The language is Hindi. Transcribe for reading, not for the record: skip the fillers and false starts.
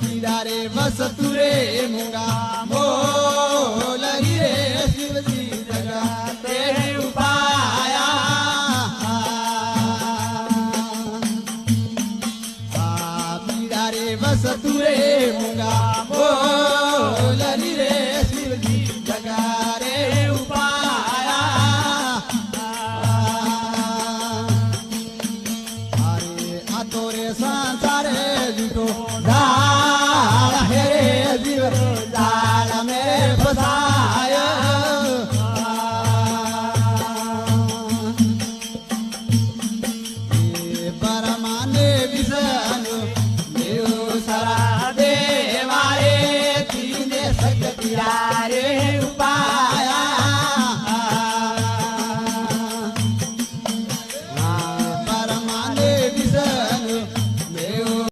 पीड़ा रे वसतु रे मूंगा मोल रे शिव जी जगा तेरी उपाया पीड़ा रे वसतु रे मूंगा मोल